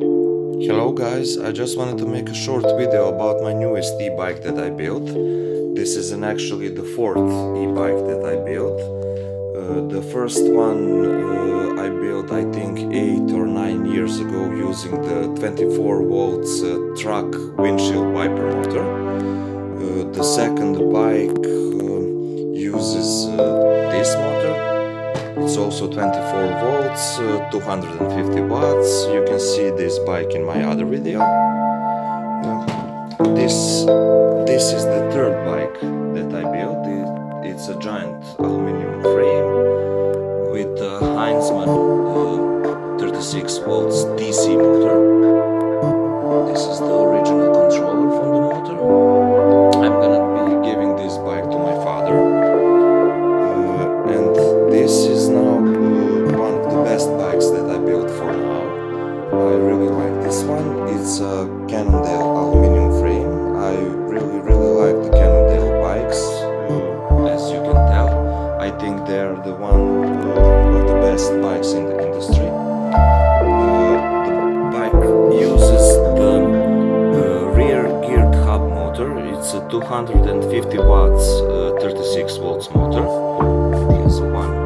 Hello guys, I just wanted to make a short video about my newest e-bike that I built. This is actually the fourth e-bike that I built. The first one I built I think 8 or 9 years ago using the 24 volts truck windshield wiper motor. The second bike uses this motor. It's also 24 volts, 250 watts. You can see this bike in my other video. This is the third bike that I built. It's a giant aluminum frame with a Heinzmann 36 volts DC motor. This is the original controller from the motor. I'm gonna be giving this bike to my father. And this is now one of the best bikes that I built for now. I really like this one. It's a Cannondale aluminum frame. I really like the Cannondale bikes. As you can tell, I think they're the one of the best bikes in the industry. The bike uses the rear geared hub motor. It's a 250 watts 36 volts motor. It has one